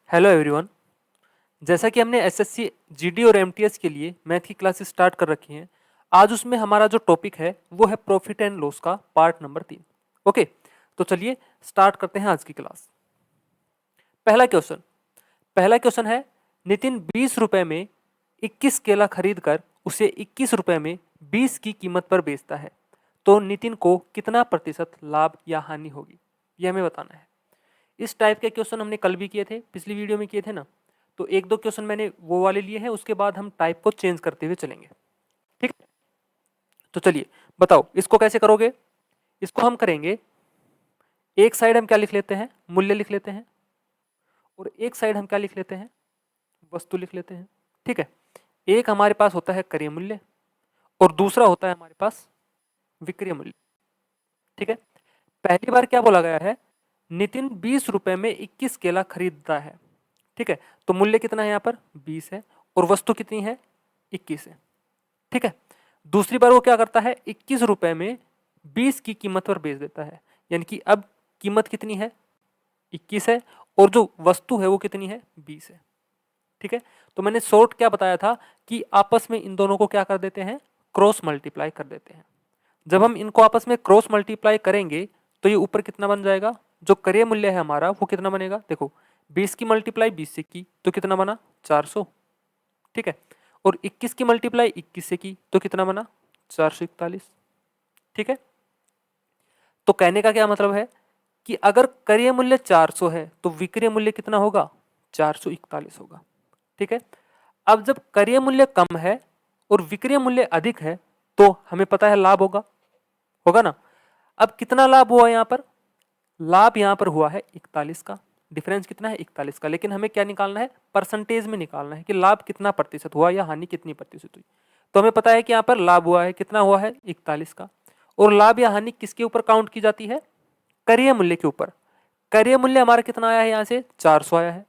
Hello everyone. जैसा कि हमने एसएससी, जीडी और एमटीएस के लिए मैथ की क्लासेस स्टार्ट कर रखी हैं, आज उसमें हमारा जो टॉपिक है वो है प्रॉफिट एंड लॉस का पार्ट नंबर 3। ओके, तो चलिए स्टार्ट करते हैं आज की क्लास। पहला क्वेश्चन है, नितिन 20 रुपए में 21 केला खरीद कर उसे 21 रुपए में 20 की कीमत पर बेचता है, तो नितिन को कितना प्रतिशत लाभ या हानि होगी, ये हमें बताना है। इस टाइप के क्वेश्चन हमने कल भी किए थे, पिछली वीडियो में किए थे ना, तो एक दो क्वेश्चन मैंने वो वाले लिए हैं, उसके बाद हम टाइप को चेंज करते हुए चलेंगे। ठीक, तो चलिए बताओ इसको कैसे करोगे। इसको हम करेंगे, एक साइड हम क्या लिख लेते हैं, मूल्य लिख लेते हैं, और एक साइड हम क्या लिख लेते हैं, वस्तु लिख लेते हैं। ठीक है, एक हमारे पास होता है क्रय मूल्य और दूसरा होता है हमारे पास विक्रय मूल्य। ठीक है, पहली बार क्या बोला गया है, नितिन 20 रुपए में 21 केला खरीदता है। ठीक है, तो मूल्य कितना है यहाँ पर 20 है और वस्तु कितनी है 21 है। ठीक है, दूसरी बार वो क्या करता है, 21 रुपए में 20 की कीमत पर बेच देता है, यानी कि अब कीमत कितनी है 21 है और जो वस्तु है वो कितनी है 20 है। ठीक है, तो मैंने शॉर्ट क्या बताया था कि आपस में इन दोनों को क्या कर देते हैं, क्रॉस मल्टीप्लाई कर देते हैं। जब हम इनको आपस में क्रॉस मल्टीप्लाई करेंगे तो ये ऊपर कितना बन जाएगा, जो क्रय मूल्य है हमारा वो कितना बनेगा, देखो 20 की मल्टीप्लाई 20 से की तो कितना बना 400। ठीक है, और 21 की मल्टीप्लाई 21 से की तो कितना बना 441। ठीक है, तो कहने का क्या मतलब है कि अगर क्रय मूल्य 400 है तो विक्रय मूल्य कितना होगा 441 होगा। ठीक है, अब जब क्रय मूल्य कम है और विक्रय मूल्य अधिक है तो हमें पता है लाभ होगा, होगा ना। अब कितना लाभ हुआ यहाँ पर, लाभ यहाँ पर हुआ है 41 का, डिफरेंस कितना है 41 का, लेकिन हमें क्या निकालना है, परसेंटेज में निकालना है कि लाभ कितना प्रतिशत हुआ या हानि कितनी प्रतिशत हुई। तो हमें पता है कि यहाँ पर लाभ हुआ है, कितना हुआ है 41 का, और लाभ या हानि किसके ऊपर काउंट की जाती है, क्रय मूल्य के ऊपर। क्रय मूल्य हमारा कितना आया है, यहाँ से 400 आया है,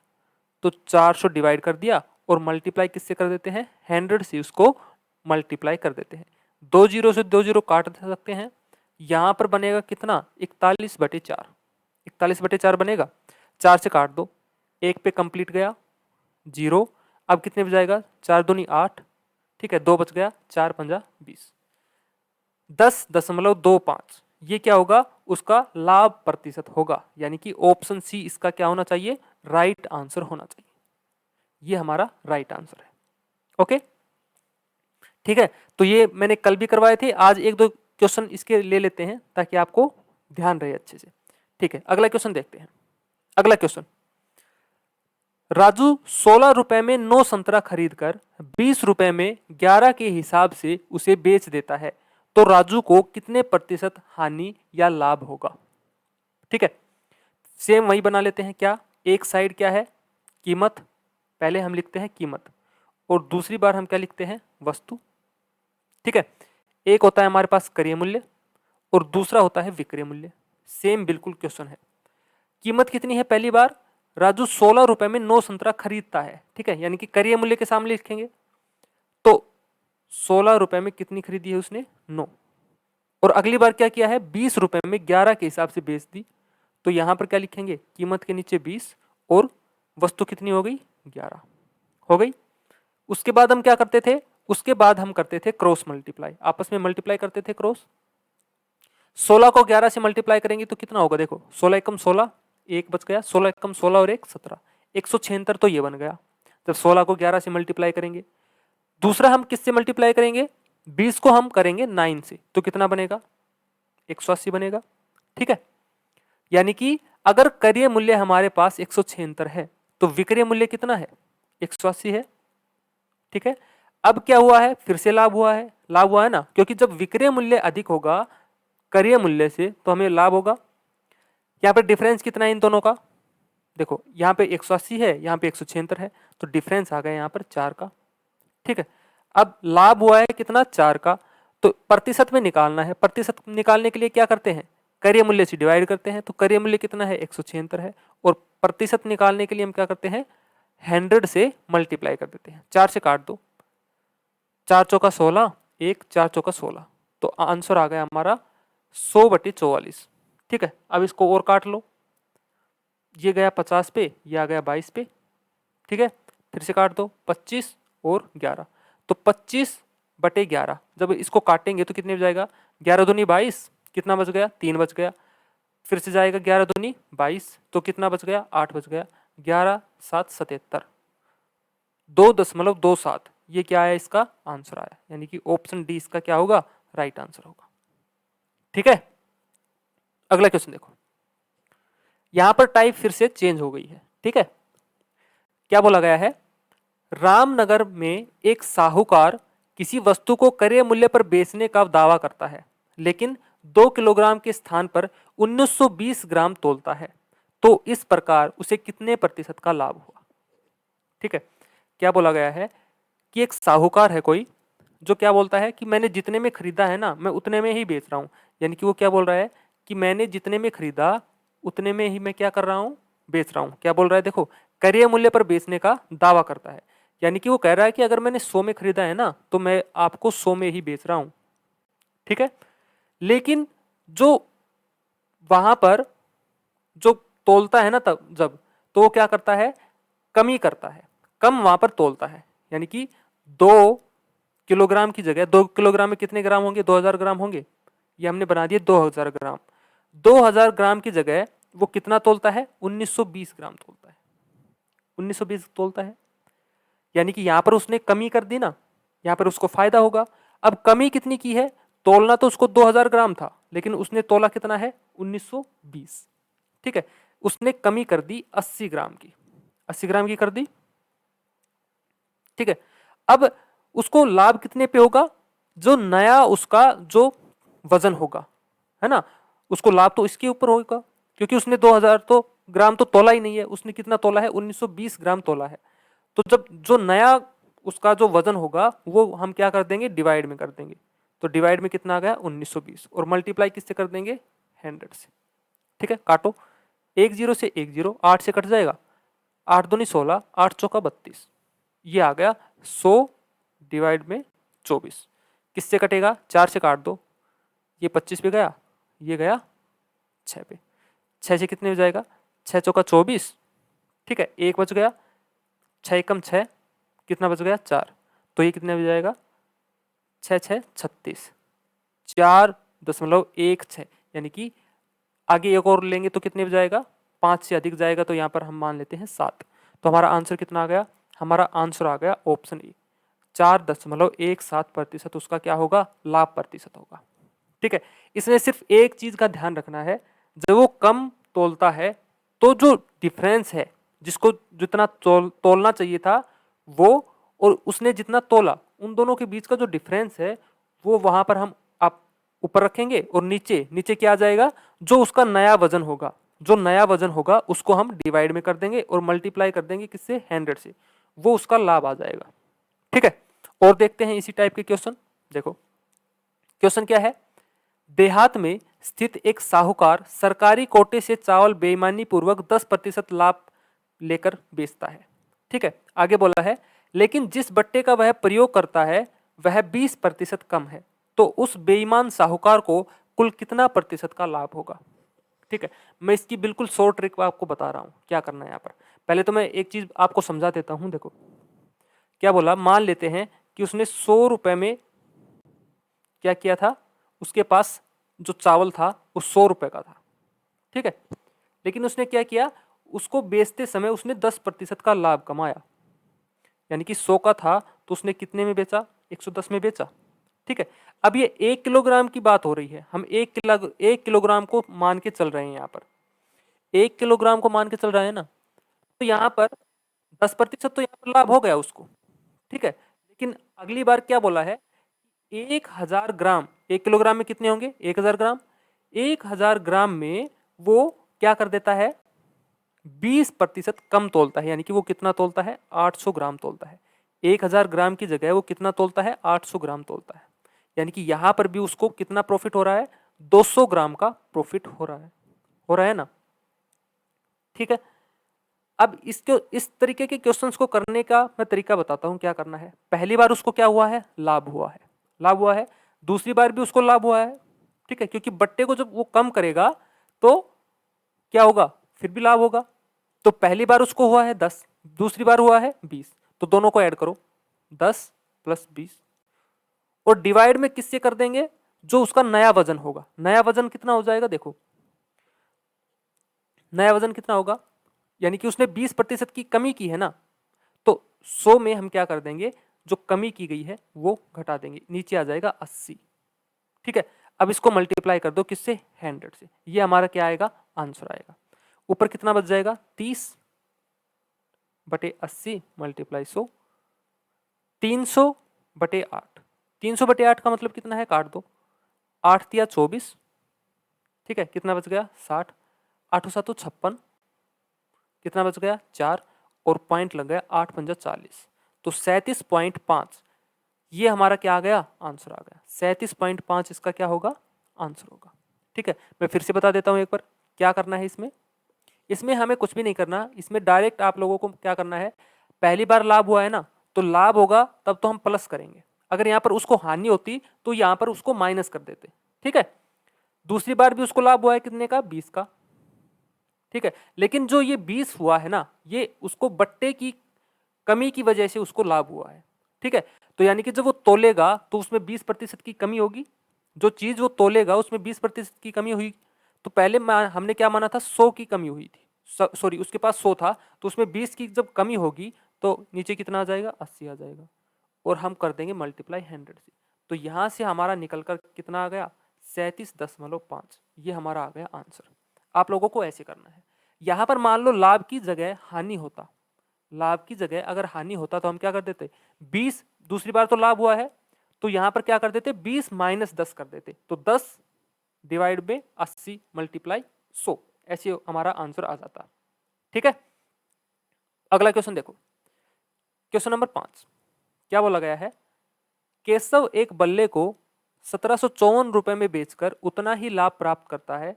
तो 400 डिवाइड कर दिया और मल्टीप्लाई किससे कर देते हैं, 100 से उसको मल्टीप्लाई कर देते हैं। 2 जीरो से 2 जीरो काट सकते हैं, यहाँ पर बनेगा कितना 41/4, 41/4 बनेगा, 4 से काट दो, एक पे कंप्लीट गया 0, अब कितने बजाएगा 4 दूनी 8। ठीक है, 2 बच गया, 4 पंजा 20, 10.25, ये क्या होगा, उसका लाभ प्रतिशत होगा, यानी कि ऑप्शन सी इसका क्या होना चाहिए, राइट आंसर होना चाहिए। ये हमारा राइट आंसर है। ओके, ठीक है, तो ये मैंने कल भी करवाए थे, आज एक दो क्वेश्चन इसके ले लेते हैं ताकि आपको ध्यान रहे अच्छे से। ठीक है, अगला क्वेश्चन देखते हैं। अगला क्वेश्चन, राजू 16 रुपए में 9 संतरा खरीद कर 20 रुपए में 11 के हिसाब से उसे बेच देता है, तो राजू को कितने प्रतिशत हानि या लाभ होगा। ठीक है, सेम वही बना लेते हैं। क्या, एक साइड क्या है कीमत, पहले हम लिखते हैं कीमत, और दूसरी बार हम क्या लिखते हैं, वस्तु। ठीक है, एक होता है हमारे पास क्रय मूल्य और दूसरा होता है विक्रय मूल्य। सेम बिल्कुल क्वेश्चन है। कीमत कितनी है, पहली बार राजू 16 रुपए में 9 संतरा खरीदता है। ठीक है, यानी कि क्रय मूल्य के सामने लिखेंगे तो 16 रुपए में कितनी खरीदी है उसने 9, और अगली बार क्या किया है 20 रुपए में 11 के हिसाब से बेच दी, तो यहां पर क्या लिखेंगे, कीमत के नीचे 20 और वस्तु कितनी हो गई 11 हो गई। उसके बाद हम क्या करते थे, उसके बाद हम करते थे क्रॉस मल्टीप्लाई, आपस में मल्टीप्लाई करते थे क्रॉस। 16 को 11 से मल्टीप्लाई करेंगे तो कितना होगा, देखो 16 एकम 16, एक बच गया, 16 एकम 16 और एक 17, 176 तो ये बन गया जब 16 को 11 से मल्टीप्लाई करेंगे। दूसरा हम किससे मल्टीप्लाई करेंगे, 20 को हम करेंगे 9 से, तो कितना बनेगा 180 बनेगा। ठीक है, यानी कि अगर क्रय मूल्य हमारे पास 176 है तो विक्रय मूल्य कितना है 180 है। ठीक है, अब क्या हुआ है, फिर से लाभ हुआ है, लाभ हुआ है ना, क्योंकि जब विक्रय मूल्य अधिक होगा क्रय मूल्य से तो हमें लाभ होगा। यहाँ पे डिफरेंस कितना है इन दोनों का, देखो यहाँ पे 180 है, यहाँ पे 176 है, तो डिफरेंस आ गया यहाँ पर 4 का। ठीक है, अब लाभ हुआ है कितना 4 का, तो प्रतिशत में निकालना है, प्रतिशत निकालने के लिए क्या करते हैं, क्रय मूल्य से डिवाइड करते हैं, तो क्रय मूल्य कितना है 176 है, और प्रतिशत निकालने के लिए हम क्या करते हैं 100 से मल्टीप्लाई कर देते हैं, 4 से काट दो, 4 चौका 16, एक 4 चौका 16, तो आंसर आ गया हमारा 100/44। ठीक है, अब इसको और काट लो, ये गया 50 पे, ये आ गया 22 पे, ठीक है, फिर से काट दो 25 और 11, तो 25/11 जब इसको काटेंगे तो कितने हो जाएगा, 11 दूनी 22, कितना बच गया, 3 बच गया। फिर से जाएगा 11 दूनी 22, तो कितना बच गया, 8 बच गया। 11 7 77, 2.27, ये क्या है, इसका आंसर आया, यानी कि ऑप्शन डी इसका क्या होगा, राइट आंसर होगा। ठीक है, अगला क्वेश्चन देखो, यहां पर टाइप फिर से चेंज हो गई है। ठीक है, क्या बोला गया है, रामनगर में एक साहूकार किसी वस्तु को क्रय मूल्य पर बेचने का दावा करता है, लेकिन 2 किलोग्राम के स्थान पर 1920 ग्राम तोलता है, तो इस प्रकार उसे कितने प्रतिशत का लाभ हुआ। ठीक है, क्या बोला गया है कि एक साहूकार है कोई, जो क्या बोलता है कि मैंने जितने में खरीदा है ना, मैं उतने में ही बेच रहा हूं। यानी कि वो क्या बोल रहा है कि मैंने जितने में खरीदा उतने में ही मैं क्या कर रहा हूं, बेच रहा हूं। क्या बोल रहा है, देखो, क्रय मूल्य पर बेचने का दावा करता है, यानी कि वो कह रहा है कि अगर मैंने 100 में खरीदा है ना, तो मैं आपको 100 में ही बेच रहा हूं। ठीक है, लेकिन जो वहां पर जो तोलता है ना, तब जब, तो वो क्या करता है, कमी करता है, कम वहां पर तोलता है। यानी कि 2 किलोग्राम की जगह, 2 किलोग्राम में कितने ग्राम होंगे, 2000 ग्राम होंगे, ये हमने बना दिए 2000 ग्राम। 2000 ग्राम की जगह वो कितना तोलता है, 1920 ग्राम तोलता है, 1920 तोलता है। यानी कि यहां पर उसने कमी कर दी ना, यहां पर उसको फायदा होगा। अब कमी कितनी की है, तोलना तो उसको 2000 ग्राम था, लेकिन उसने तोला कितना है, 1920। ठीक है, उसने कमी कर दी 80 ग्राम की, 80 ग्राम की कर दी। ठीक है, अब उसको लाभ कितने पे होगा, जो नया उसका जो वजन होगा, है ना, उसको लाभ तो इसके ऊपर होगा, क्योंकि उसने 2000 तो ग्राम तो तोला ही नहीं है, उसने कितना तोला है, 1920 ग्राम तोला है। तो जब जो नया उसका जो वजन होगा वो हम क्या कर देंगे, डिवाइड में कर देंगे। तो डिवाइड में कितना आ गया, 1920, और मल्टीप्लाई किससे कर देंगे, 100 से। ठीक है, काटो, 1 0 से 1 0, 8 से कट जाएगा, 8 दूनी 16, 8 चौका 32, ये आ गया 100 डिवाइड में 24। किससे कटेगा, 4 से काट दो, ये 25 पे गया, ये गया 6 पे, 6 से कितने हो जाएगा, 6 चौका 24। ठीक है, एक बच गया, 6 कम 6, कितना बच गया, 4, तो ये कितने हो जाएगा, 6 6 36, 4.16, यानी कि आगे एक और लेंगे तो कितने जाएगा, 5 से अधिक जाएगा, तो यहाँ पर हम मान लेते हैं 7। तो हमारा आंसर कितना आ गया, हमारा आंसर आ गया ऑप्शन ए, 4.17% उसका क्या होगा, लाभ प्रतिशत होगा। ठीक है, इसमें सिर्फ एक चीज का ध्यान रखना है, जब वो कम तोलता है तो जो डिफरेंस है, जिसको जितना तोलना चाहिए था वो, और उसने जितना तोला, उन दोनों के बीच का जो डिफरेंस है वो वहां पर हम आप ऊपर रखेंगे, और नीचे नीचे क्या आ जाएगा, जो उसका नया वजन होगा, जो नया वजन होगा उसको हम डिवाइड में कर देंगे और मल्टीप्लाई कर देंगे किससे, 100 से, वो उसका लाभ आ जाएगा। ठीक है, और देखते हैं इसी टाइप के क्वेश्चन। देखो, क्वेश्चन क्या है, देहात में स्थित एक साहूकार सरकारी कोटे से चावल बेईमानी पूर्वक 10% लाभ लेकर बेचता है। ठीक है, आगे बोला है, लेकिन जिस बट्टे का वह प्रयोग करता है वह 20% कम है, तो उस बेईमान साहूकार को कुल कितना प्रतिशत का लाभ होगा। ठीक है, मैं इसकी बिल्कुल शॉर्ट ट्रिक आपको बता रहा हूं, क्या करना है यहाँ पर। पहले तो मैं एक चीज आपको समझा देता हूं। देखो, क्या बोला, मान लेते हैं कि उसने 100 रुपए में क्या किया था, उसके पास जो चावल था वो 100 रुपए का था। ठीक है, लेकिन उसने क्या किया, उसको बेचते समय उसने 10% का लाभ कमाया, यानी कि 100 का था तो उसने कितने में बेचा, 110 में बेचा। ठीक है, अब ये 1 किलोग्राम की बात हो रही है, हम 1 किलोग्राम को मान के चल रहे हैं, यहाँ पर 1 किलोग्राम को मान के चल रहा है ना, तो यहाँ पर 10% तो यहाँ पर लाभ हो गया उसको। ठीक है, लेकिन अगली बार क्या बोला है, 1000 ग्राम, 1 किलोग्राम में कितने होंगे, 1000 ग्राम, 1000 ग्राम में वो क्या कर देता है, 20% कम तोलता है, यानी कि वो कितना तोलता है, 800 ग्राम तोलता है। 1000 ग्राम की जगह वो कितना तोलता है, 800 ग्राम तोलता है, यानी कि यहां पर भी उसको कितना प्रॉफिट हो रहा है, 200 ग्राम का प्रॉफिट हो रहा है ना। ठीक है, अब इसको इस तरीके के क्वेश्चंस को करने का मैं तरीका बताता हूं, क्या करना है। पहली बार उसको क्या हुआ है, लाभ हुआ है, लाभ हुआ है, दूसरी बार भी उसको लाभ हुआ है। ठीक है, क्योंकि बट्टे को जब वो कम करेगा तो क्या होगा, फिर भी लाभ होगा। तो पहली बार उसको हुआ है 10, दूसरी बार हुआ है 20, तो दोनों को ऐड करो 10 प्लस 20 और डिवाइड में किससे कर देंगे, जो उसका नया वजन होगा। नया वजन कितना हो जाएगा, देखो नया वजन कितना होगा, यानी कि उसने 20% की कमी की है ना, तो 100 में हम क्या कर देंगे, जो कमी की गई है वो घटा देंगे, नीचे आ जाएगा 80। ठीक है, अब इसको मल्टीप्लाई कर दो किससे, 100 से, ये हमारा क्या आएगा, आंसर आएगा। ऊपर कितना बच जाएगा, 30/80 मल्टीप्लाई 100, 300/8। 300/8 का मतलब कितना है, काट दो, 8 तिया 24, ठीक है, कितना बच गया 60, 8 7 56, कितना बच गया 4 और पॉइंट लग गया 8 पंजा 40, तो 37.5 ये हमारा क्या आ गया, आंसर आ गया। 37.5 इसका क्या होगा, आंसर होगा। ठीक है, मैं फिर से बता देता हूं एक बार क्या करना है इसमें। इसमें हमें कुछ भी नहीं करना, इसमें डायरेक्ट आप लोगों को क्या करना है, पहली बार लाभ हुआ है ना, तो लाभ होगा तब तो हम प्लस करेंगे, अगर यहाँ पर उसको हानि होती तो यहाँ पर उसको माइनस कर देते। ठीक है, दूसरी बार भी उसको लाभ हुआ है कितने का, 20 का। ठीक है, लेकिन जो ये 20 हुआ है ना, ये उसको बट्टे की कमी की वजह से उसको लाभ हुआ है। ठीक है, तो यानी कि जब वो तोलेगा तो उसमें 20% की कमी होगी, जो चीज वो तोलेगा उसमें 20% की कमी हुई। तो पहले हमने क्या माना था, 100 की कमी हुई थी, सॉरी उसके पास 100 था, तो उसमें 20 की जब कमी होगी तो नीचे कितना आ जाएगा, 80 आ जाएगा, और हम कर देंगे मल्टीप्लाई 100 से। तो यहां से हमारा निकल कर कितना आ गया, 37.5, ये हमारा आ गया आंसर। आप लोगों को ऐसे करना है। यहां पर मान लो लाभ की जगह हानि होता, लाभ की जगह अगर हानि होता तो हम क्या कर देते, 20, दूसरी बार तो लाभ हुआ है तो यहां पर क्या कर देते, 20 माइनस 10 कर देते, तो 10 डिवाइड बाई 80 मल्टीप्लाई 100, ऐसे हमारा आंसर आ जाता। ठीक है, अगला क्वेश्चन देखो, क्वेश्चन नंबर 5 क्या बोला गया है, केशव एक बल्ले को 1754 रुपए में बेचकर उतना ही लाभ प्राप्त करता है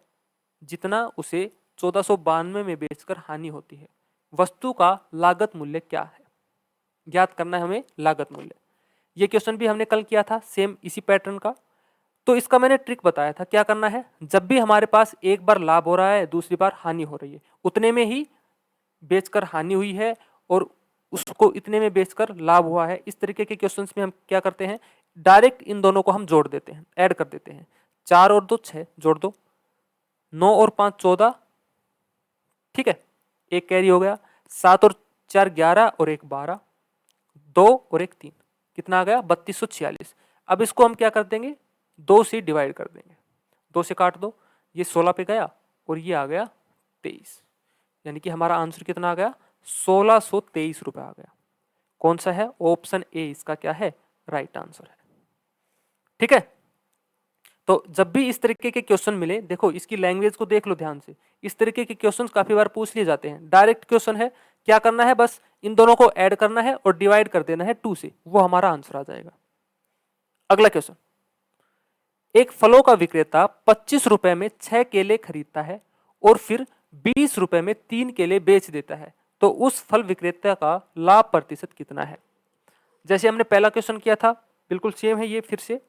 जितना उसे 1492 में बेचकर हानि होती है। वस्तु का लागत मूल्य क्या है, ज्ञात करना है हमें लागत मूल्य। ये क्वेश्चन भी हमने कल किया था सेम इसी पैटर्न का। तो इसका मैंने ट्रिक बताया था, क्या करना है, जब भी हमारे पास एक बार लाभ हो रहा है दूसरी बार हानि हो रही है, उतने में ही बेचकर हानि हुई है और उसको इतने में बेचकर लाभ हुआ है, इस तरीके के क्वेश्चंस में हम क्या करते हैं, डायरेक्ट इन दोनों को हम जोड़ देते हैं, ऐड कर देते हैं। 4 और 2 6 जोड़ दो, 9 और 5 14, ठीक है, एक कैरी हो गया, 7 और 4 11 और 1 12, 2 और 1 3, कितना आ गया 3246। अब इसको हम क्या कर देंगे, 2 से डिवाइड कर देंगे, 2 से काट दो, ये 16 पे गया और ये आ गया 23, यानी कि हमारा आंसर कितना आ गया, 1623 रुपए आ गया। कौन सा है, ऑप्शन ए इसका क्या है, राइट आंसर है। ठीक है, तो जब भी इस तरीके के क्वेश्चन मिले, देखो इसकी लैंग्वेज को देख लो ध्यान से, इस तरीके के क्वेश्चंस काफी बार पूछ लिए जाते हैं। डायरेक्ट क्वेश्चन है, क्या करना है, बस इन दोनों को ऐड करना है और डिवाइड कर देना है 2 से, वो हमारा आंसर आ जाएगा। अगला क्वेश्चन, एक फलों का विक्रेता 25 रुपए में 6 केले खरीदता है और फिर 20 रुपए में 3 केले बेच देता है, तो उस फल विक्रेता का लाभ प्रतिशत कितना है। जैसे हमने पहला क्वेश्चन किया था बिल्कुल सेम है ये फिर से।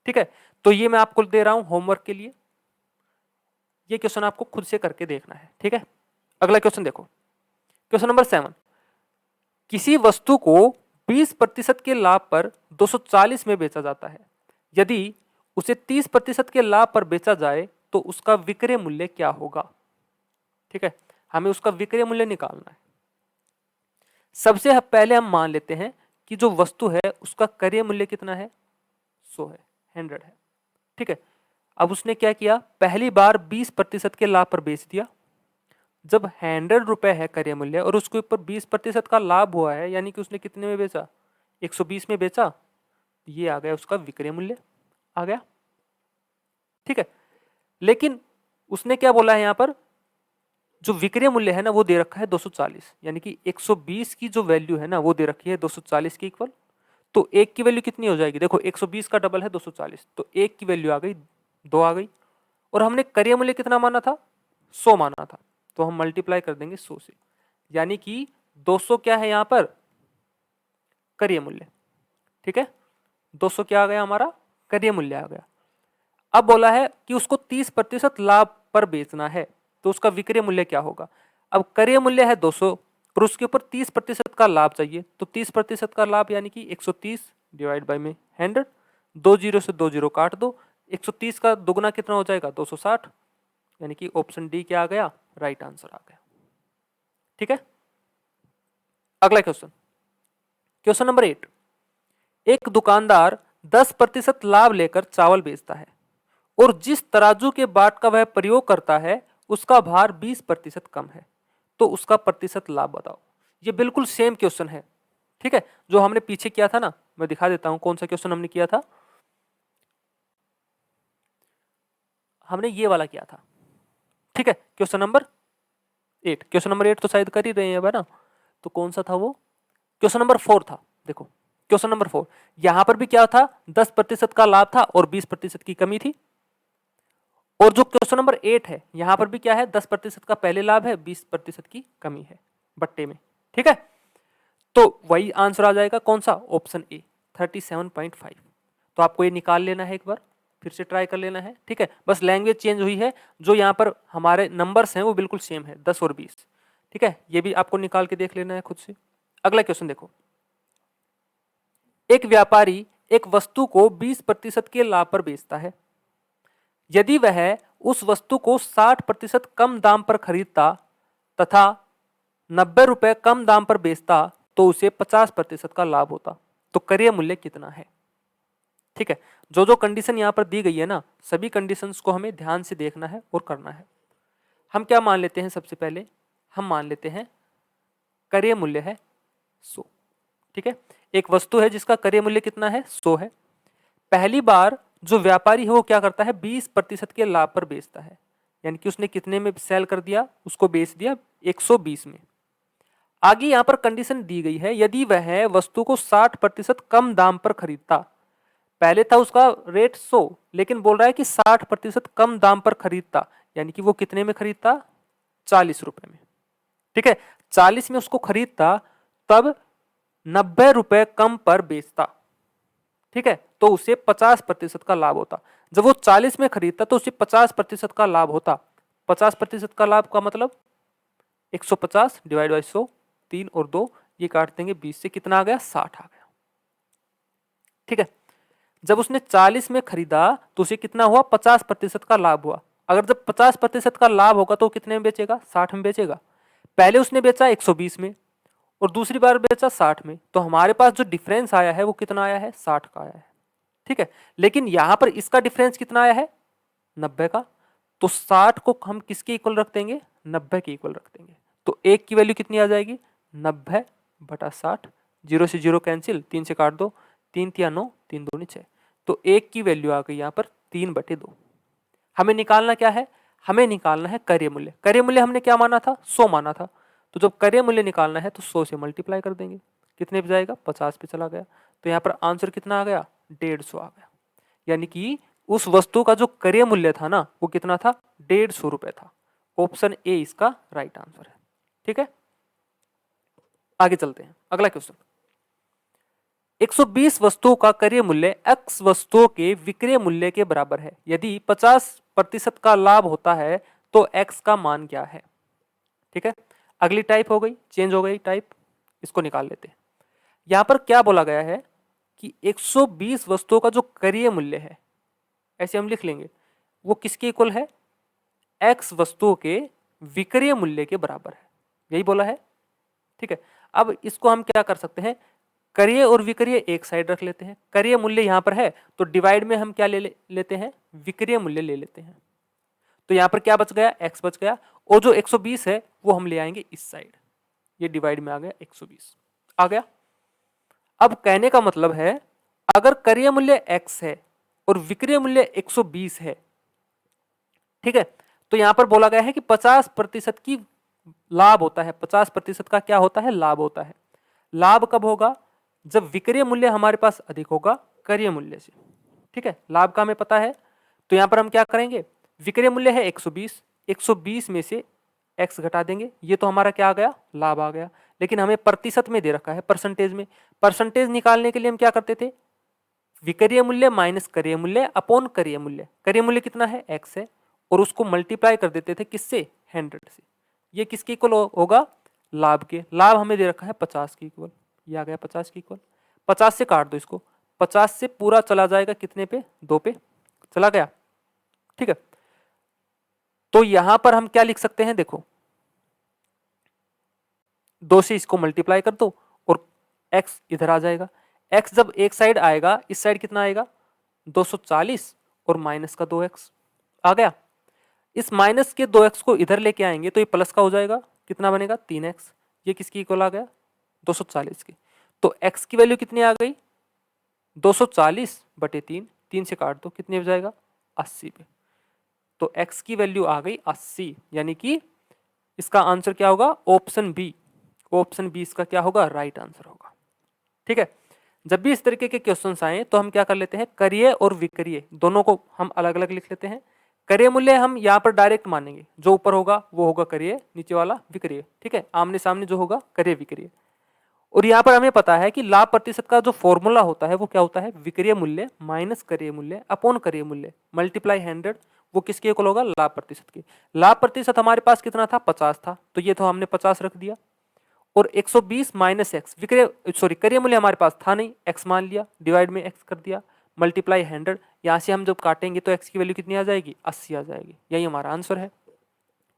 ठीक है, तो ये मैं आपको दे रहा हूं होमवर्क के लिए, ये क्वेश्चन आपको खुद से करके देखना है। ठीक है, अगला क्वेश्चन देखो, क्वेश्चन नंबर 7, किसी वस्तु को 20% के लाभ पर 240 में बेचा जाता है, यदि उसे 30% के लाभ पर बेचा जाए तो उसका विक्रय मूल्य क्या होगा। ठीक है, हमें उसका विक्रय मूल्य निकालना है। सबसे पहले हम मान लेते हैं कि जो वस्तु है उसका क्रय मूल्य कितना है, 100 है, 100 है। ठीक है, अब उसने क्या किया, पहली बार 20% के लाभ पर बेच दिया, जब 100 रुपए है क्रय मूल्य और उसके ऊपर 20% का लाभ हुआ है, यानी कि उसने कितने में बेचा, 120 में बेचा, ये आ गया उसका विक्रय मूल्य आ गया। ठीक है, लेकिन उसने क्या बोला है, यहां पर जो विक्रय मूल्य है ना वो दे रखा है 240, यानी कि 120 की जो वैल्यू है ना वो दे रखी है 240 के इक्वल। तो एक की वैल्यू कितनी हो जाएगी, देखो 120 का डबल है 240, तो एक की वैल्यू आ गई 2 आ गई, और हमने क्रय मूल्य कितना माना था, 100 माना था, तो हम मल्टीप्लाई कर देंगे 100 से, यानी कि 200 क्या है यहाँ पर क्रय मूल्य। ठीक है, 200 क्या आ गया हमारा क्रय मूल्य आ गया। अब बोला है कि उसको 30% लाभ पर बेचना है, तो उसका विक्रय मूल्य क्या होगा। अब क्रय मूल्य है 200, पर उसके ऊपर 30% का लाभ चाहिए, तो 30% का लाभ यानी कि 130 डिवाइड बाई में 100, 20 से 20 काट दो, 130 का दुगना कितना हो जाएगा 260, यानी कि ऑप्शन डी क्या आ गया, राइट आंसर आ गया। ठीक है, अगला क्वेश्चन, क्वेश्चन नंबर 8, एक दुकानदार 10% लाभ लेकर चावल बेचता है और जिस तराजू के बाट का वह प्रयोग करता है उसका भार 20% कम है, तो उसका प्रतिशत लाभ बताओ। ये बिल्कुल सेम क्वेश्चन है, ठीक है, जो हमने पीछे किया था ना, मैं दिखा देता हूं कौन सा क्वेश्चन हमने किया था। हमने ये वाला किया था, ठीक है, क्वेश्चन नंबर 8। क्वेश्चन नंबर 8 तो शायद कर ही रहे हैं ना, तो कौन सा था वो, क्वेश्चन नंबर 4 था। देखो क्वेश्चन नंबर 4, यहां पर भी क्या था, 10% का लाभ था और 20% की कमी थी। और जो क्वेश्चन नंबर 8 है, यहां पर भी क्या है, 10% का पहले लाभ है, 20% की कमी है बट्टे में। ठीक है, तो वही आंसर आ जाएगा कौन सा, ऑप्शन ए 37.5। तो आपको ये निकाल लेना है, एक बार फिर से ट्राई कर लेना है। ठीक है, बस लैंग्वेज चेंज हुई है, जो यहाँ पर हमारे नंबर्स हैं वो बिल्कुल सेम है, 10 और 20। ठीक है, ये भी आपको निकाल के देख लेना है खुद से। अगला क्वेश्चन देखो, एक व्यापारी एक वस्तु को 20% के लाभ पर बेचता है। यदि वह उस वस्तु को 60% कम दाम पर खरीदता तथा 90 रुपए कम दाम पर बेचता तो उसे 50% का लाभ होता, तो क्रय मूल्य कितना है। ठीक है, जो जो कंडीशन यहां पर दी गई है ना, सभी कंडीशंस को हमें ध्यान से देखना है और करना है। हम क्या मान लेते हैं, सबसे पहले हम मान लेते हैं क्रय मूल्य है 100। ठीक है, एक वस्तु है जिसका क्रय मूल्य कितना है, 100 है। पहली बार जो व्यापारी है वो क्या करता है, 20% के लाभ पर बेचता है, यानी कि उसने कितने में सेल कर दिया, उसको बेच दिया 120 में। आगे यहां पर कंडीशन दी गई है, यदि वह वस्तु को 60% कम दाम पर खरीदता, पहले था उसका रेट 100, लेकिन बोल रहा है कि 60% कम दाम पर खरीदता, यानी कि वो कितने में खरीदता, 40 रुपए में। ठीक है, 40 में उसको खरीदता, तब 90 रुपए कम पर बेचता। ठीक है, तो उसे 50% का लाभ होता। जब वो 40 में खरीदता तो उसे 50% का लाभ होता। 50% का लाभ का मतलब 150 डिवाइड बाई 100, 3 और 2 ये काट देंगे 20 से, कितना आ गया, 60 आ गया। ठीक है, जब उसने 40 में खरीदा तो उसे कितना हुआ, 50% का लाभ हुआ। अगर जब 50% का लाभ होगा तो कितने में बेचेगा, 60 में बेचेगा। पहले उसने बेचा 120 में और दूसरी बार बेचा 60 में, तो हमारे पास जो डिफरेंस आया है वो कितना आया है, 60 का आया है। ठीक है, लेकिन यहां पर इसका डिफरेंस कितना आया है, 90 का, तो 60 को हम किसके इक्वल रख देंगे, 90 के इक्वल रख देंगे। तो एक की वैल्यू कितनी आ जाएगी, 90 बटा 60, 0 से 0 कैंसिल, 3 से काट दो, 3 तिया 9, 3 दूनी 6, तो एक की वैल्यू आ गई यहाँ पर 3/2। हमें निकालना क्या है, हमें निकालना है क्रय मूल्य। क्रय मूल्य हमने क्या माना था, 100 माना था, तो जब क्रय मूल्य निकालना है तो 100 से मल्टीप्लाई कर देंगे, कितने पे जाएगा, 50 पे चला गया, तो यहाँ पर आंसर कितना आ गया, 150 आ गया। यानी कि उस वस्तु का जो क्रय मूल्य था ना वो कितना था, 150 रुपए था। ऑप्शन ए इसका राइट आंसर है। ठीक है, आगे चलते हैं, अगला क्वेश्चन, 120 वस्तुओं का क्रय मूल्य x वस्तुओं के विक्रय मूल्य के बराबर है। यदि 50% का लाभ होता है तो x का मान क्या है। ठीक है, अगली टाइप हो गई, चेंज हो गई टाइप, इसको निकाल लेते हैं। यहां पर क्या बोला गया है कि 120 वस्तुओं का जो क्रय मूल्य है, ऐसे हम लिख लेंगे, वो किसके इक्वल है, x वस्तुओं के विक्रय मूल्य के बराबर है, यही बोला है। ठीक है, अब इसको हम क्या कर सकते हैं, क्रय और विक्रय एक साइड रख लेते हैं। क्रय मूल्य यहां पर है तो डिवाइड में हम क्या लेते हैं, विक्रय मूल्य ले लेते हैं। तो यहां पर क्या बच गया, x बच गया, और जो 120 है वो हम ले आएंगे इस साइड, ये डिवाइड में आ गया, 120 आ गया। अब कहने का मतलब है, अगर क्रय मूल्य x है और विक्रय मूल्य 120 है, ठीक है, तो यहां पर बोला गया है कि 50% की लाभ होता है, 50% का क्या होता है, लाभ होता है। लाभ कब होगा, जब विक्रय मूल्य हमारे पास अधिक होगा क्रय मूल्य से। ठीक है, लाभ का हमें पता है, तो यहां पर हम क्या करेंगे, विक्रय मूल्य है 120, 120 में से x घटा देंगे, ये तो हमारा क्या आ गया, लाभ आ गया। लेकिन हमें प्रतिशत में दे रखा है, परसेंटेज में। परसेंटेज निकालने के लिए हम क्या करते थे, विक्रय मूल्य माइनस क्रय मूल्य अपॉन क्रय मूल्य। क्रय मूल्य कितना है, x है, और उसको मल्टीप्लाई कर देते थे किससे, 100 से। ये किसके इक्वल होगा, लाभ के, लाभ हमें दे रखा है 50 के इक्वल, ये आ गया 50 के इक्वल। 50 से काट दो इसको, 50 से पूरा चला जाएगा कितने पे, 2 पे चला गया, ठीक है। तो यहां पर हम क्या लिख सकते हैं, देखो 2 से इसको मल्टीप्लाई कर दो और x इधर आ जाएगा। x जब एक साइड आएगा, इस साइड कितना आएगा 240 और माइनस का 2x आ गया। इस माइनस के 2x को इधर लेके आएंगे तो ये प्लस का हो जाएगा, कितना बनेगा 3x। ये किसकी इक्वल आ गया 240 की। तो x की वैल्यू कितनी आ गई 240 बटे 3, 3 से काट दो कितने हो जाएगा 80 पे। तो x की वैल्यू आ गई 80, यानी कि इसका आंसर क्या होगा ऑप्शन बी। ऑप्शन बी इसका क्या होगा राइट आंसर होगा, ठीक है। जब भी इस तरीके के क्वेश्चंस आए तो हम क्या कर लेते हैं, करिय और विकरिय दोनों को हम अलग अलग लिख लेते हैं। करिय मूल्य हम यहाँ पर डायरेक्ट मानेंगे, जो ऊपर होगा वो होगा करिय, नीचे वाला विकरिय, ठीक है। आमने सामने जो होगा करिय विकरिय। और यहाँ पर हमें पता है कि लाभ प्रतिशत का जो फॉर्मूला होता है वो क्या होता है, विक्रय मूल्य माइनस करिय मूल्य अपॉन करिय मूल्य मल्टीप्लाई 100। वो किसके इक्वल होगा, लाभ प्रतिशत के। लाभ प्रतिशत हमारे पास कितना था 50 था, तो ये तो हमने 50 रख दिया। और 120 माइनस एक्स, विक्रय सॉरी करिय मूल्य हमारे पास था नहीं, एक्स मान लिया, डिवाइड में एक्स कर दिया, मल्टीप्लाई 100। यहाँ से हम जब काटेंगे तो एक्स की वैल्यू कितनी आ जाएगी 80 आ जाएगी। यही हमारा आंसर है,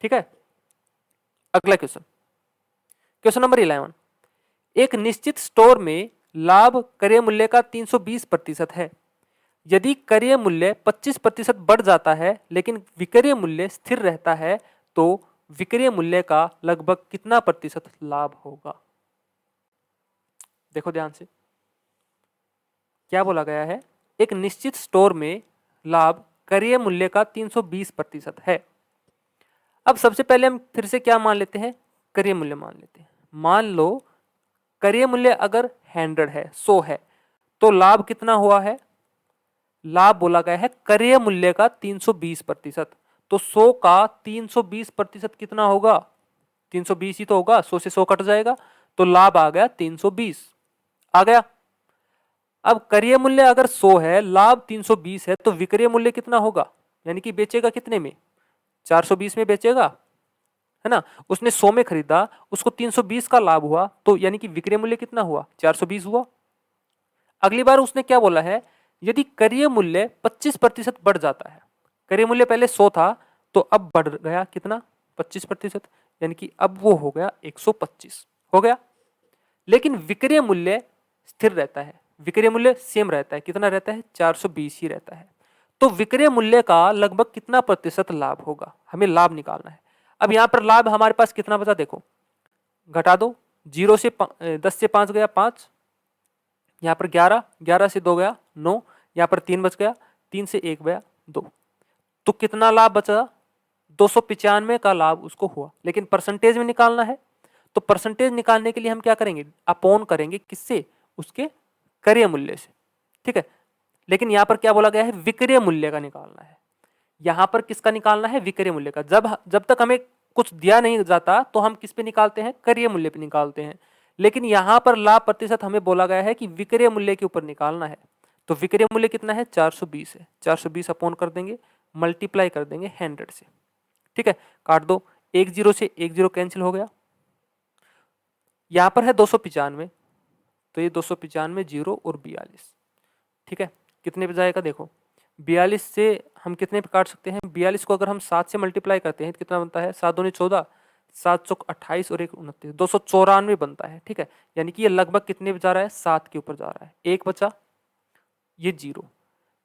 ठीक है। अगला क्वेश्चन, क्वेश्चन नंबर 11। एक निश्चित स्टोर में लाभ क्रय मूल्य का 320% है। यदि क्रय मूल्य 25% बढ़ जाता है लेकिन विक्रय मूल्य स्थिर रहता है तो विक्रय मूल्य का लगभग कितना प्रतिशत लाभ होगा। देखो ध्यान से क्या बोला गया है, एक निश्चित स्टोर में लाभ क्रय मूल्य का 320% है। अब सबसे पहले हम फिर से क्या मान लेते हैं, क्रय मूल्य मान लेते हैं। मान लो क्रय मूल्य अगर 100 है, 100 है, तो लाभ कितना हुआ है, लाभ बोला गया है क्रय मूल्य का 320%। तो 100 का 320% कितना होगा, 320 ही तो होगा, 100 से 100 कट जाएगा, तो लाभ आ गया 320 आ गया। अब क्रय मूल्य अगर 100 है, लाभ 320 है, तो विक्रय मूल्य कितना होगा, यानी कि बेचेगा कितने में 420 में बेचेगा, है ना। उसने 100 में खरीदा, उसको 320 का लाभ हुआ, तो यानी कि विक्रय मूल्य कितना हुआ 420 हुआ। अगली बार उसने क्या बोला है, यदि क्रय मूल्य 25% बढ़ जाता है, क्रय मूल्य पहले 100 था तो अब बढ़ गया कितना 25%, यानी कि अब वो हो गया 125 हो गया। लेकिन विक्रय मूल्य स्थिर रहता है, विक्रय मूल्य सेम रहता है, कितना रहता है 420 ही रहता है। तो विक्रय मूल्य का लगभग कितना प्रतिशत लाभ होगा, हमें लाभ निकालना है। अब यहां पर लाभ हमारे पास कितना बचा, देखो घटा दो, 0 से 10 से 5 गया 5, यहाँ पर 11, 11 से 2 गया 9, यहाँ पर 3 बच गया, 3 से 1 गया 2, तो कितना लाभ बचा 295 का लाभ उसको हुआ। लेकिन परसेंटेज में निकालना है, तो परसेंटेज निकालने के लिए हम क्या करेंगे, अपॉन करेंगे किससे, उसके क्रय मूल्य से, ठीक है। लेकिन यहाँ पर क्या बोला गया है, विक्रय मूल्य का निकालना है। यहाँ पर किसका निकालना है, विक्रय मूल्य का। जब तक हमें कुछ दिया नहीं जाता तो हम किस पे निकालते हैं, क्रय मूल्य पे निकालते हैं। लेकिन यहाँ पर लाभ प्रतिशत हमें बोला गया है कि विक्रय मूल्य के ऊपर निकालना है, तो विक्रय मूल्य कितना है 420 है, 420 अपॉन कर देंगे, मल्टीप्लाई कर देंगे 100 से, ठीक है। काट दो, 1 0 से 1 0 कैंसिल हो गया। यहाँ पर है 295, तो ये 295 0 और 42, ठीक है। कितने पे जाएगा, देखो 42 से हम कितने पे काट सकते हैं, 42 को अगर हम 7 से मल्टीप्लाई करते हैं तो कितना बनता है, 7 दूनी 14, 7 चौक 28 और 1 29, 294 बनता है, ठीक है। यानी कि ये लगभग कितने पे जा रहा है, 7 के ऊपर जा रहा है, एक बचा ये 0,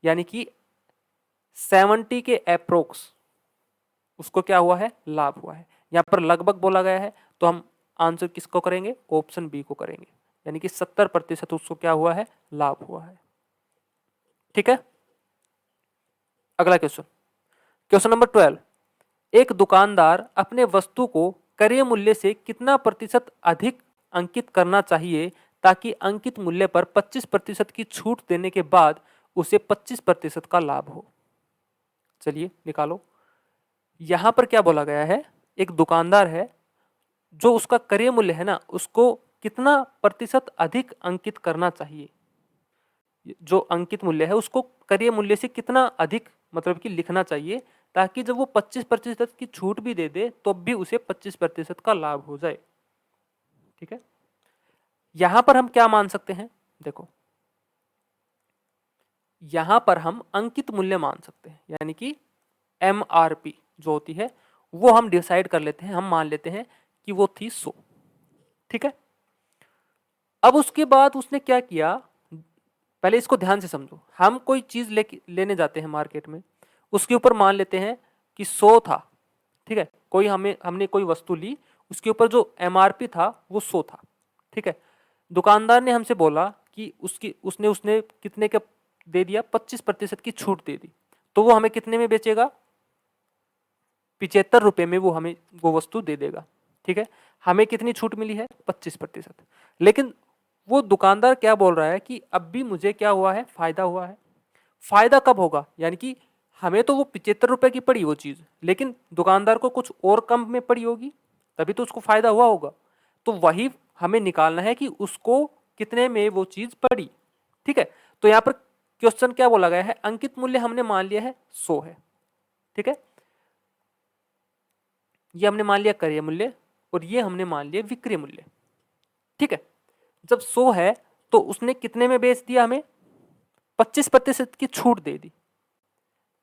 यानी कि 70 के अप्रोक्स उसको क्या हुआ है, लाभ हुआ है। यहाँ पर लगभग बोला गया है तो हम आंसर किसको करेंगे, ऑप्शन बी को करेंगे, यानी कि 70% उसको क्या हुआ है, लाभ हुआ है, ठीक है। अगला क्वेश्चन, क्वेश्चन नंबर 12। एक दुकानदार अपने वस्तु को क्रय मूल्य से कितना प्रतिशत अधिक अंकित करना चाहिए ताकि अंकित मूल्य पर 25% की छूट देने के बाद उसे 25% का लाभ हो। चलिए निकालो। यहां पर क्या बोला गया है, एक दुकानदार है, जो उसका क्रय मूल्य है ना, उसको कितना प्रतिशत अधिक अंकित करना चाहिए, जो अंकित मूल्य है उसको क्रय मूल्य से कितना अधिक मतलब कि लिखना चाहिए, ताकि जब वो 25% की छूट भी दे दे तो भी उसे 25% का लाभ हो जाए। ठीक है, यहां पर हम क्या मान सकते हैं, देखो यहां पर हम अंकित मूल्य मान सकते हैं, यानी कि एमआरपी जो होती है वो हम डिसाइड कर लेते हैं, हम मान लेते हैं कि वो थी 100। ठीक है, अब उसके बाद उसने क्या किया, पहले इसको ध्यान से समझो, हम कोई चीज लेने जाते हैं मार्केट में, उसके ऊपर मान लेते हैं कि 100 था। ठीक है, कोई हमने कोई वस्तु ली, उसके ऊपर जो एमआरपी था वो 100 था। ठीक है, दुकानदार ने हमसे बोला कि उसने उसने कितने का दे दिया, 25% की छूट दे दी, तो वो हमें कितने में बेचेगा, 75 रुपए में वो हमें वो वस्तु दे देगा। ठीक है, हमें कितनी छूट मिली है, 25%। लेकिन वो दुकानदार क्या बोल रहा है कि अब भी मुझे क्या हुआ है, फायदा हुआ है। फायदा कब होगा, यानी कि हमें तो वो 75 रुपए की पड़ी वो चीज, लेकिन दुकानदार को कुछ और कम में पड़ी होगी, तभी तो उसको फायदा हुआ होगा। तो वही हमें निकालना है कि उसको कितने में वो चीज पड़ी। ठीक है, तो यहां पर क्वेश्चन क्या बोला गया है, अंकित मूल्य हमने मान लिया है 100 है। ठीक है, ये हमने मान लिया क्रय मूल्य और ये हमने मान लिया विक्रय मूल्य। ठीक है, जब 100 है तो उसने कितने में बेच दिया, हमें 25% की छूट दे दी,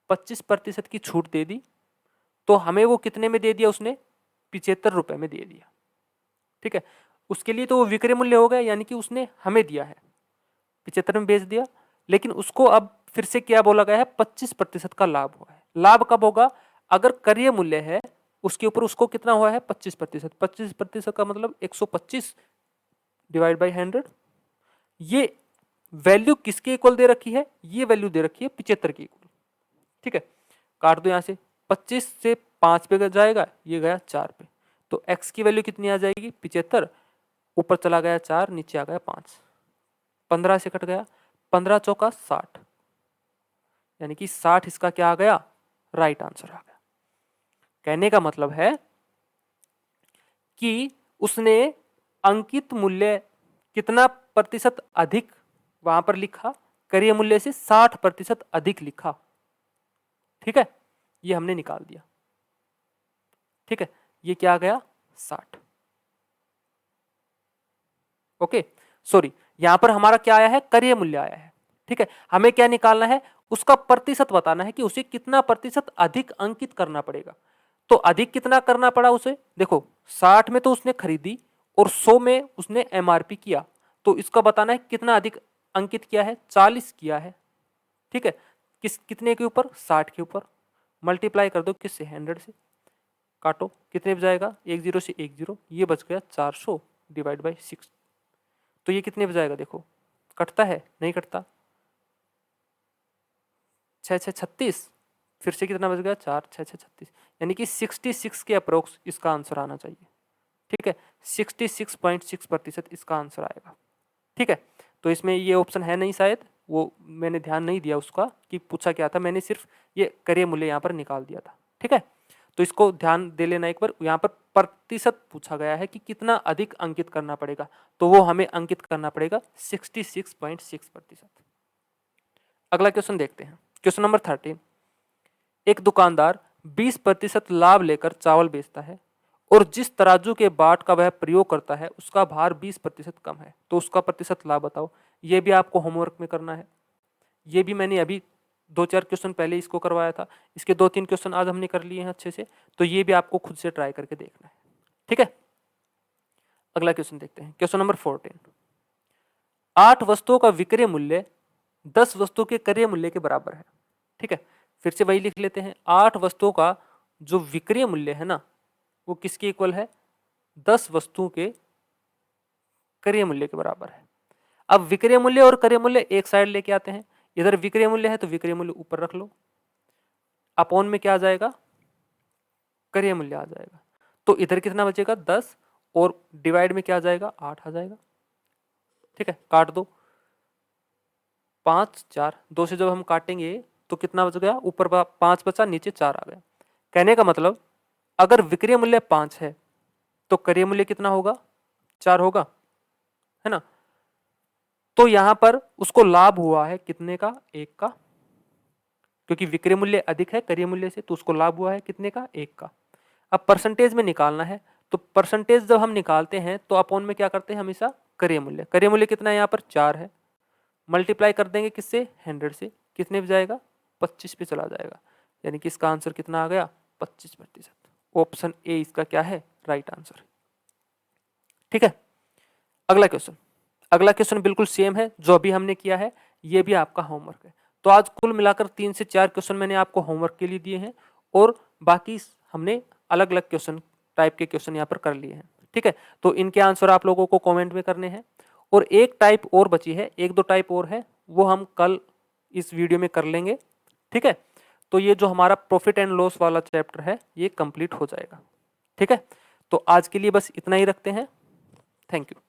25% की छूट दे दी, तो हमें वो कितने में दे दिया, उसने 75 रुपए में दे दिया। ठीक है, उसके लिए तो वो विक्रय मूल्य हो गया, यानी कि उसने हमें दिया है 75 में बेच दिया, लेकिन उसको अब फिर से क्या बोला गया है, 25% का लाभ हुआ है। लाभ कब होगा, अगर क्रय मूल्य है उसके ऊपर उसको कितना हुआ है, 25%। 25% का मतलब 125 डिवाइड बाई 100। ये वैल्यू किसके इक्वल दे रखी है, ये वैल्यू दे रखी है 75 के इक्वल। ठीक है, काट दो यहां से, 25 से 5 पे जाएगा, ये गया 4 पे, तो x की वैल्यू कितनी आ जाएगी, 75, ऊपर चला गया 4, नीचे आ गया 5, 15 से कट गया, 15 चौका 60, यानी कि 60 इसका क्या आ गया, राइट आंसर आ गया। कहने का मतलब है कि उसने अंकित मूल्य कितना प्रतिशत अधिक वहां पर लिखा, क्रय मूल्य से 60% अधिक लिखा। ठीक है, ये हमने निकाल दिया। ठीक है, ये क्या आ गया, 60। ओके, सॉरी, यहां पर हमारा क्या आया है, क्रय मूल्य आया है। ठीक है, हमें क्या निकालना है, उसका प्रतिशत बताना है कि उसे कितना प्रतिशत अधिक अंकित करना पड़ेगा। तो अधिक कितना करना पड़ा उसे, देखो 60 में तो उसने खरीदी और 100 में उसने एमआरपी किया, तो इसका बताना है कितना अधिक अंकित किया है, 40 किया है। ठीक है, कितने के ऊपर, 60 के ऊपर, मल्टीप्लाई कर दो किससे, 100 से, काटो कितने बजाएगा, 10 से 10, ये बच गया 400 डिवाइड बाई 6। तो ये कितने बजाएगा, देखो कटता है, नहीं कटता, 6 6 36, फिर से कितना बच गया, 4 6 6 36, यानी कि 66 के अप्रोक्स इसका आंसर आना चाहिए। ठीक है, 66.6% इसका आंसर आएगा। ठीक है, तो इसमें ये ऑप्शन है नहीं शायद, वो मैंने ध्यान नहीं दिया उसका कि पूछा क्या था, मैंने सिर्फ ये क्रय मूल्य यहाँ पर निकाल दिया था। ठीक है, तो इसको ध्यान दे लेना एक बार, यहाँ पर प्रतिशत पूछा गया है कि कितना अधिक अंकित करना पड़ेगा, तो वो हमें अंकित करना पड़ेगा 66.6%। अगला क्वेश्चन देखते हैं, क्वेश्चन नंबर 13। एक दुकानदार 20% लाभ लेकर चावल बेचता है और जिस तराजू के बाट का वह प्रयोग करता है उसका भार 20% कम है, तो उसका प्रतिशत लाभ बताओ। ये भी आपको होमवर्क में करना है, ये भी मैंने अभी 2-4 क्वेश्चन पहले इसको करवाया था, इसके 2-3 क्वेश्चन आज हमने कर लिए हैं अच्छे से, तो ये भी आपको खुद से ट्राई करके देखना है। ठीक है, अगला क्वेश्चन देखते हैं, क्वेश्चन नंबर 14। 8 वस्तुओं का विक्रय मूल्य 10 वस्तुओं के क्रय मूल्य के बराबर है। ठीक है, फिर से वही लिख लेते हैं, 8 वस्तुओं का जो विक्रय मूल्य है ना, वो किसके इक्वल है, 10 वस्तुओं के क्रय मूल्य के बराबर है। अब विक्रय मूल्य और क्रय मूल्य एक साइड लेके आते हैं, इधर विक्रय मूल्य है तो विक्रय मूल्य ऊपर रख लो, अपॉन में क्या आ जाएगा, क्रय मूल्य आ जाएगा, तो इधर कितना बचेगा 10 और डिवाइड में क्या आ जाएगा, 8 आ जाएगा। ठीक है, काट दो, 5 4, 2 से जब हम काटेंगे तो कितना बच गया, ऊपर 5 बचा, नीचे 4 आ गया। कहने का मतलब अगर विक्रय मूल्य 5 है तो क्रय मूल्य कितना होगा, 4 होगा, है ना। तो यहां पर उसको लाभ हुआ है कितने का, 1 का, क्योंकि विक्रय मूल्य अधिक है क्रय मूल्य से, तो उसको लाभ हुआ है कितने का, 1 का। अब परसेंटेज में निकालना है, तो परसेंटेज जब हम निकालते हैं तो अपॉन में क्या करते हैं हमेशा करिय मूल्य। करिय मूल्य कितना है यहाँ पर 4 है, मल्टीप्लाई कर देंगे किससे 100 से, कितने पे जाएगा 25 पे चला जाएगा, यानी कि इसका आंसर कितना आ गया 25%। ऑप्शन ए इसका क्या है राइट आंसर। ठीक है, अगला क्वेश्चन। अगला क्वेश्चन बिल्कुल सेम है जो अभी हमने किया है, ये भी आपका होमवर्क है। तो आज कुल मिलाकर 3 से 4 क्वेश्चन मैंने आपको होमवर्क के लिए दिए हैं और बाकी हमने अलग अलग क्वेश्चन टाइप के क्वेश्चन यहाँ पर कर लिए हैं। ठीक है, तो इनके आंसर आप लोगों को कमेंट में करने हैं। और एक टाइप और बची है, एक दो टाइप और है, वो हम कल इस वीडियो में कर लेंगे। ठीक है, तो ये जो हमारा प्रॉफिट एंड लॉस वाला चैप्टर है ये कंप्लीट हो जाएगा। ठीक है, तो आज के लिए बस इतना ही रखते हैं। Thank you.